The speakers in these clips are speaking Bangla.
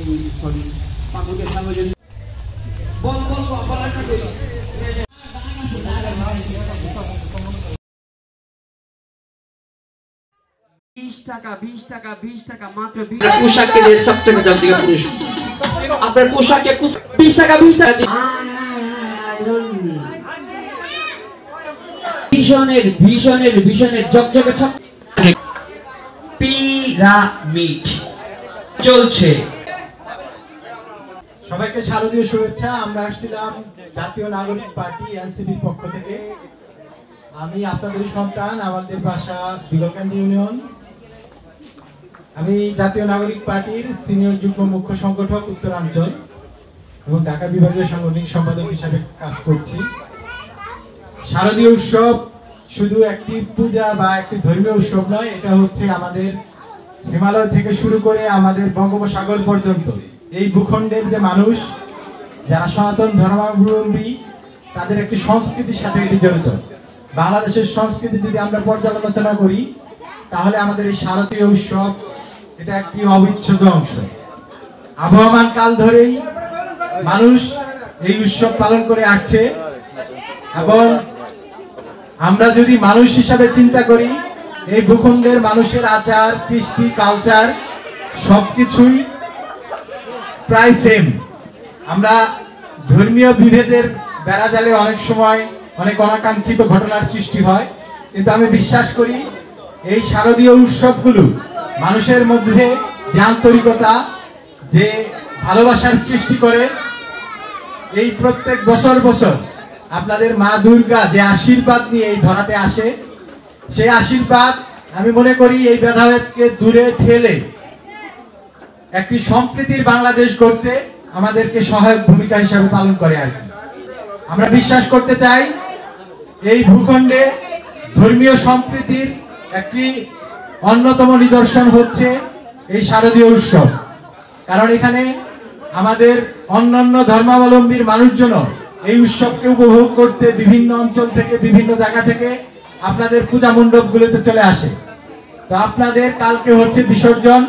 সরি পাকুকে সামনে যদি বল বল বলাটা কই 20 টাকা 20 টাকা 20 টাকা মাত্র 20 পোশাক কিনে সবচেয়ে জাতীয় পুরুষ আপনার পোশাকে 20 টাকা দিন ভিশনের জগজগে ছক পিরামিড চলছে। সবাইকে শারদীয় শুভেচ্ছা। আমরা আসছিলাম জাতীয় নাগরিক পার্টি এনসিপির পক্ষ থেকে। আমি আপনাদের সন্তান, আমাদের বাসা দিগলকান্দি ইউনিয়ন। আমি জাতীয় নাগরিক পার্টির সিনিয়র যুগ্ম মুখ্য সংগঠক উত্তরাঞ্চল এবং ঢাকা বিভাগীয় সাংগঠনিক সম্পাদক হিসাবে কাজ করছি। শারদীয় উৎসব শুধু একটি পূজা বা একটি ধর্মীয় উৎসব নয়, এটা হচ্ছে আমাদের হিমালয় থেকে শুরু করে আমাদের বঙ্গোপসাগর পর্যন্ত এই ভূখণ্ডের যে মানুষ যারা সনাতন ধর্মাবলম্বী তাদের একটি সংস্কৃতির সাথে এটি জড়িত। বাংলাদেশের সংস্কৃতি যদি আমরা পর্যালোচনা করি তাহলে আমাদের এই শারদীয় উৎসব এটা একটি অবিচ্ছেদ্য অংশ। আবহমান কাল ধরেই মানুষ এই উৎসব পালন করে আসছে এবং আমরা যদি মানুষ হিসাবে চিন্তা করি এই ভূখণ্ডের মানুষের আচার কৃষ্টি কালচার সবকিছুই প্রায় সেম। আমরা ধর্মীয় বিভেদের বেড়াজালে অনেক সময় অনেক অনাকাঙ্ক্ষিত ঘটনার সৃষ্টি হয়, কিন্তু আমি বিশ্বাস করি এই শারদীয় উৎসবগুলো মানুষের মধ্যে যে আন্তরিকতা যে ভালোবাসার সৃষ্টি করে। এই প্রত্যেক বছর বছর আপনাদের মা দুর্গা যে আশীর্বাদ নিয়ে এই ধরাতে আসে সেই আশীর্বাদ আমি মনে করি এই ভেদাভেদকে দূরে ঠেলে একটি সম্প্রীতির বাংলাদেশ গড়তে আমাদেরকে সহায়ক ভূমিকা হিসাবে পালন করে আর কি। আমরা বিশ্বাস করতে চাই এই ভূখণ্ডে ধর্মীয় সম্প্রীতির একটি অন্যতম নিদর্শন হচ্ছে এই শারদীয় উৎসব। কারণ এখানে আমাদের অন্যান্য ধর্মাবলম্বীর মানুষজন এই উৎসবকে উপভোগ করতে বিভিন্ন অঞ্চল থেকে বিভিন্ন জায়গা থেকে আপনাদের পূজা মণ্ডপগুলোতে চলে আসে। তো আপনাদের কালকে হচ্ছে বিসর্জন।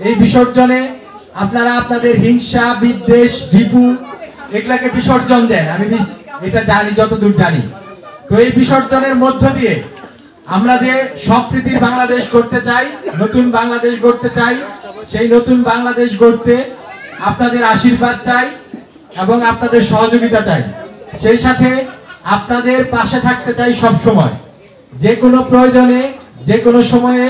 এই বিসর্জনে আপনারা আপনাদের হিংসা বিদ্বেষ রিপু এগুলাকে বিসর্জন দেন, আমি এটা জানি, যতদূর জানি। তো এই বিসর্জনের মধ্য দিয়ে আমরা যে সম্প্রীতির বাংলাদেশ গড়তে চাই, নতুন বাংলাদেশ গড়তে চাই, সেই নতুন বাংলাদেশ গড়তে আপনাদের আশীর্বাদ চাই এবং আপনাদের সহযোগিতা চাই। সেই সাথে আপনাদের পাশে থাকতে চাই সব সময়, যে কোনো প্রয়োজনে যে কোনো সময়ে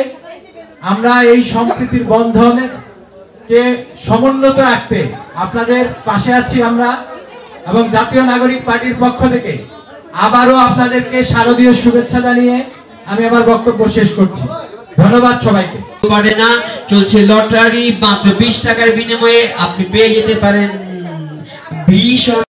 আমরা এই সম্প্রীতির বন্ধনকে সমুন্নত রাখতে আপনাদের পাশে আছি আমরা। এবং জাতীয় নাগরিক পার্টির পক্ষ থেকে আবারও আপনাদেরকে শারদীয় শুভেচ্ছা জানিয়ে আমি আমার বক্তব্য শেষ করছি। ধন্যবাদ সবাইকে। না চলছে লটারি, মাত্র 20 টাকার বিনিময়ে আপনি পেয়ে যেতে পারেন ভীষণ